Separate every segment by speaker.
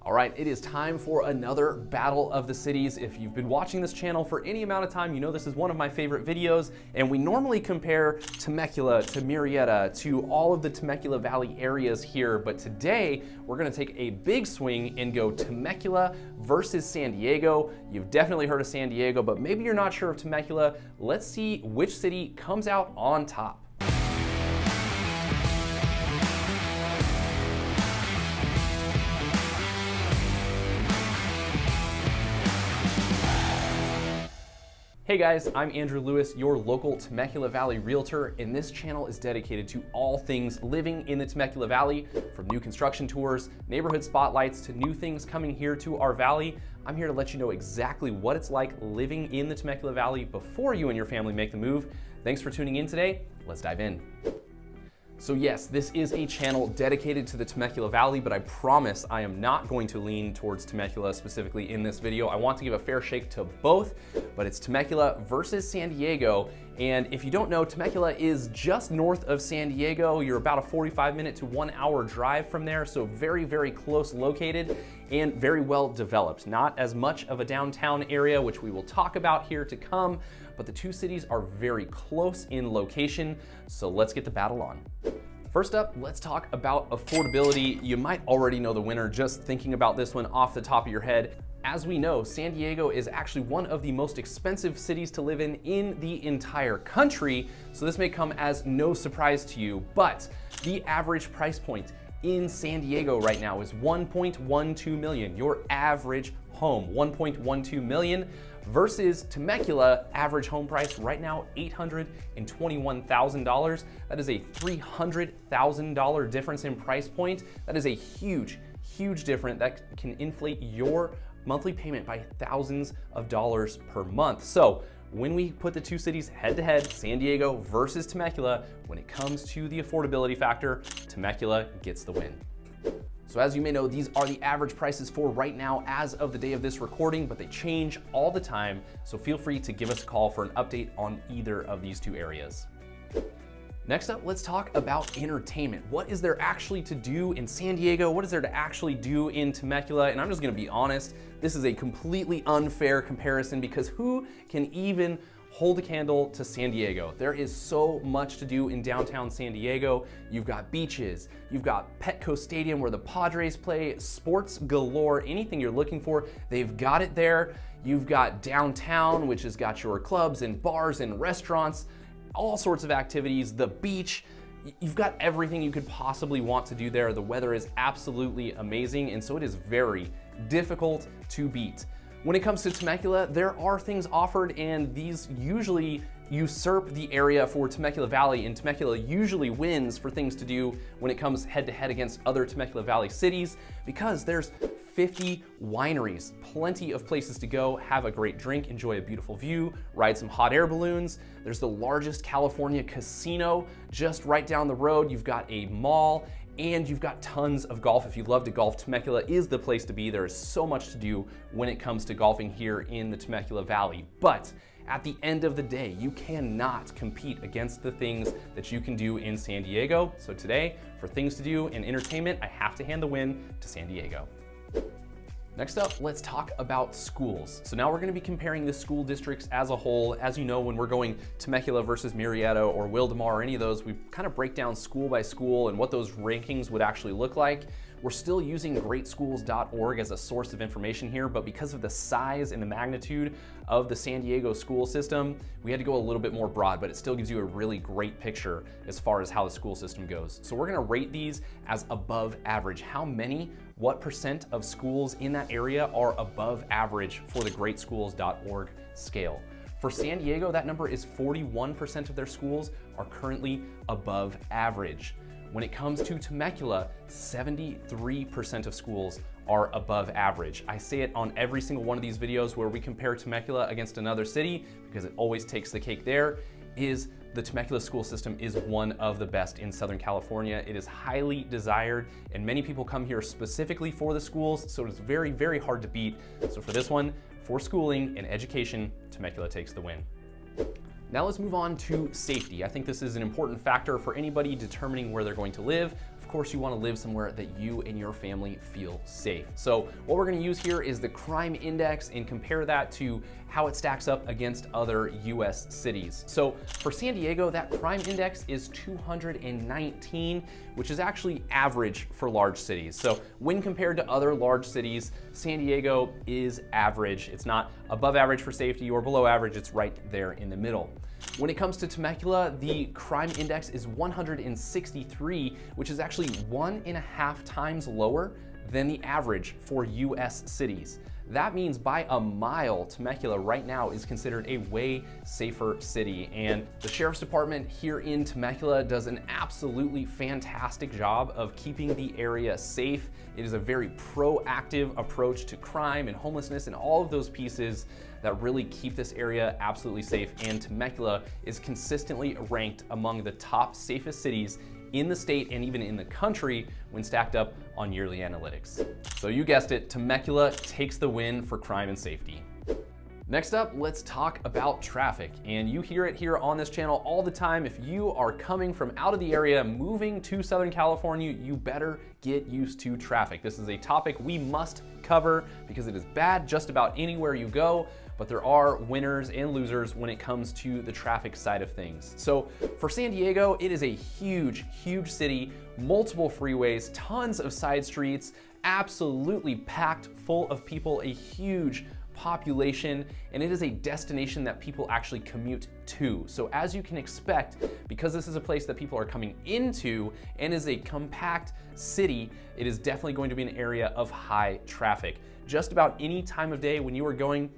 Speaker 1: All right, it is time for another battle of the cities. If you've been watching this channel for any amount of time, you know this is one of my favorite videos, and we normally compare Temecula to Murrieta to all of the Temecula Valley areas here, but today we're gonna take a big swing and go Temecula versus San Diego. You've definitely heard of San Diego, but maybe you're not sure of Temecula. Let's see which city comes out on top. Hey guys, I'm Andrew Lewis, your local Temecula Valley realtor, and this channel is dedicated to all things living in the Temecula Valley, from new construction tours, neighborhood spotlights, to new things coming here to our valley. I'm here to let you know exactly what it's like living in the Temecula Valley before you and your family make the move. Thanks for tuning in today. Let's dive in. So yes, this is a channel dedicated to the Temecula Valley, but I promise I am not going to lean towards Temecula specifically in this video. I want to give a fair shake to both, but it's Temecula versus San Diego. And if you don't know, Temecula is just north of San Diego. You're about a 45-minute to 1 hour drive from there, so very, very close located and very well developed. Not as much of a downtown area, which we will talk about here to come, but the two cities are very close in location, so let's get the battle on. First up, let's talk about affordability. You might already know the winner just thinking about this one off the top of your head. As we know, San Diego is actually one of the most expensive cities to live in the entire country, so this may come as no surprise to you, but the average price point in San Diego right now is $1.12 million. Your average home, $1.12 million, versus Temecula average home price right now, $821,000. That is a $300,000 difference in price point. That is a huge, huge difference that can inflate your monthly payment by thousands of dollars per month. So when we put the two cities head to head, San Diego versus Temecula, when it comes to the affordability factor, Temecula gets the win. So as you may know, these are the average prices for right now as of the day of this recording, but they change all the time. So feel free to give us a call for an update on either of these two areas. Next up, let's talk about entertainment. What is there actually to do in San Diego? What is there to actually do in Temecula? And I'm just gonna be honest, this is a completely unfair comparison because who can even hold a candle to San Diego? There is so much to do in downtown San Diego. You've got beaches, you've got Petco Stadium where the Padres play, sports galore, anything you're looking for, they've got it there. You've got downtown, which has got your clubs and bars and restaurants, all sorts of activities, the beach. You've got everything you could possibly want to do there. The weather is absolutely amazing, and so it is very difficult to beat. When it comes to Temecula, there are things offered, and these usually usurp the area for Temecula Valley, and Temecula usually wins for things to do when it comes head to head against other Temecula Valley cities, because there's 50 wineries, plenty of places to go, have a great drink, enjoy a beautiful view, ride some hot air balloons. There's the largest California casino just right down the road. You've got a mall, and you've got tons of golf. If you love to golf, Temecula is the place to be. There is so much to do when it comes to golfing here in the Temecula Valley. But at the end of the day, you cannot compete against the things that you can do in San Diego. So today, for things to do in entertainment, I have to hand the win to San Diego. Next up, let's talk about schools. So now we're gonna be comparing the school districts as a whole. As you know, when we're going Temecula versus Murrieta or Wildomar or any of those, we kind of break down school by school and what those rankings would actually look like. We're still using greatschools.org as a source of information here, but because of the size and the magnitude of the San Diego school system, we had to go a little bit more broad, but it still gives you a really great picture as far as how the school system goes. So we're gonna rate these as above average. What percent of schools in that area are above average for the greatschools.org scale? For San Diego, that number is 41% of their schools are currently above average. When it comes to Temecula, 73% of schools are above average. I say it on every single one of these videos where we compare Temecula against another city because it always takes the cake there, is the Temecula school system is one of the best in Southern California. It is highly desired, and many people come here specifically for the schools, so it's very, very hard to beat. So for this one, for schooling and education, Temecula takes the win. Now let's move on to safety. I think this is an important factor for anybody determining where they're going to live. Of course you want to live somewhere that you and your family feel safe. So what we're going to use here is the crime index and compare that to how it stacks up against other US cities. So for San Diego, that crime index is 219, which is actually average for large cities. So when compared to other large cities, San Diego is average. It's not above average for safety or below average, it's right there in the middle. When it comes to Temecula, the crime index is 163, which is actually 1.5 times lower than the average for US cities. That means by a mile, Temecula right now is considered a way safer city. And the Sheriff's Department here in Temecula does an absolutely fantastic job of keeping the area safe. It is a very proactive approach to crime and homelessness and all of those pieces that really keep this area absolutely safe. And Temecula is consistently ranked among the top safest cities in the state and even in the country when stacked up on yearly analytics. So you guessed it, Temecula takes the win for crime and safety. Next up, let's talk about traffic. And you hear it here on this channel all the time. If you are coming from out of the area, moving to Southern California, you better get used to traffic. This is a topic we must cover because it is bad just about anywhere you go, but there are winners and losers when it comes to the traffic side of things. So for San Diego, it is a huge, huge city, multiple freeways, tons of side streets, absolutely packed full of people, a huge population, and it is a destination that people actually commute to. So as you can expect, because this is a place that people are coming into and is a compact city, it is definitely going to be an area of high traffic. Just about any time of day when you are going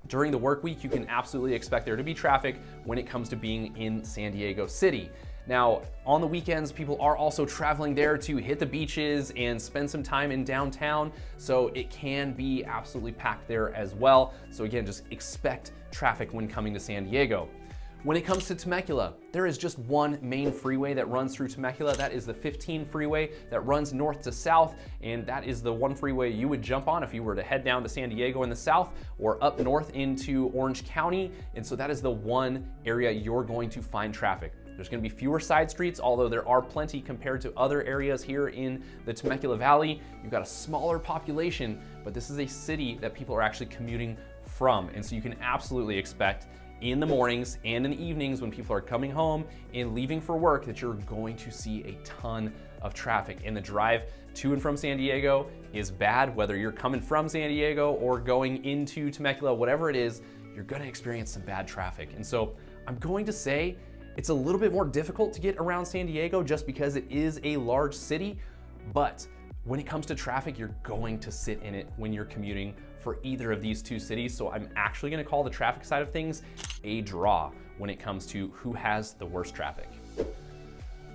Speaker 1: during the work week, you can absolutely expect there to be traffic when it comes to being in San Diego City. Now, on the weekends, people are also traveling there to hit the beaches and spend some time in downtown, so it can be absolutely packed there as well. So again, just expect traffic when coming to San Diego. When it comes to Temecula, there is just one main freeway that runs through Temecula. That is the 15 freeway that runs north to south, and that is the one freeway you would jump on if you were to head down to San Diego in the south or up north into Orange County. And so that is the one area you're going to find traffic. There's going to be fewer side streets, although there are plenty compared to other areas here in the Temecula Valley. You've got a smaller population, but this is a city that people are actually commuting from. And so you can absolutely expect in the mornings and in the evenings when people are coming home and leaving for work that you're going to see a ton of traffic. And the drive to and from San Diego is bad, whether you're coming from San Diego or going into Temecula, whatever it is, you're going to experience some bad traffic. And so I'm going to say it's a little bit more difficult to get around San Diego just because it is a large city, but when it comes to traffic, you're going to sit in it when you're commuting for either of these two cities. So I'm actually gonna call the traffic side of things a draw when it comes to who has the worst traffic.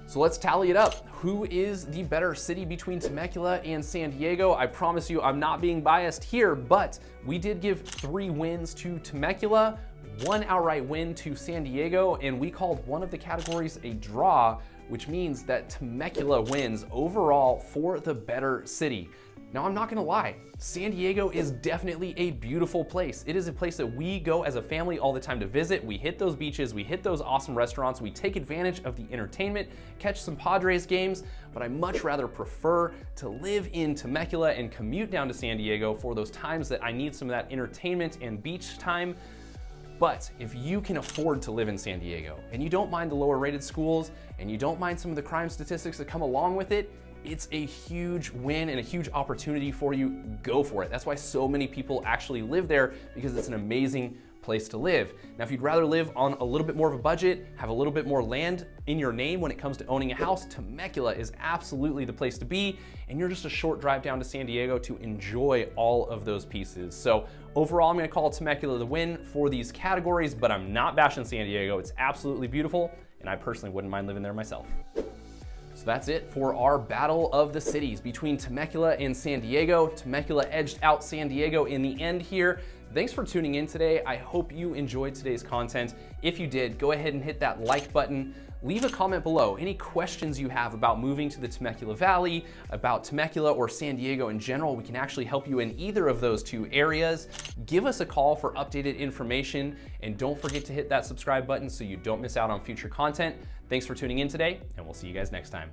Speaker 1: So let's tally it up. Who is the better city between Temecula and San Diego? I promise you I'm not being biased here, but we did give 3 wins to Temecula, 1 outright win to San Diego, and we called one of the categories a draw, which means that Temecula wins overall for the better city. Now, I'm not gonna lie, San Diego is definitely a beautiful place. It is a place that we go as a family all the time to visit. We hit those beaches, we hit those awesome restaurants, we take advantage of the entertainment, catch some Padres games, but I much rather prefer to live in Temecula and commute down to San Diego for those times that I need some of that entertainment and beach time. But if you can afford to live in San Diego and you don't mind the lower rated schools and you don't mind some of the crime statistics that come along with it, it's a huge win and a huge opportunity for you. Go for it. That's why so many people actually live there, because it's an amazing place to live. Now, if you'd rather live on a little bit more of a budget, have a little bit more land in your name when it comes to owning a house, Temecula is absolutely the place to be, and you're just a short drive down to San Diego to enjoy all of those pieces. So overall, I'm gonna call Temecula the win for these categories, but I'm not bashing San Diego. It's absolutely beautiful, and I personally wouldn't mind living there myself. So that's it for our battle of the cities between Temecula and San Diego. Temecula edged out San Diego in the end here. Thanks for tuning in today. I hope you enjoyed today's content. If you did, go ahead and hit that like button. Leave a comment below. Any questions you have about moving to the Temecula Valley, about Temecula or San Diego in general, we can actually help you in either of those 2 areas. Give us a call for updated information, and don't forget to hit that subscribe button so you don't miss out on future content. Thanks for tuning in today, and we'll see you guys next time.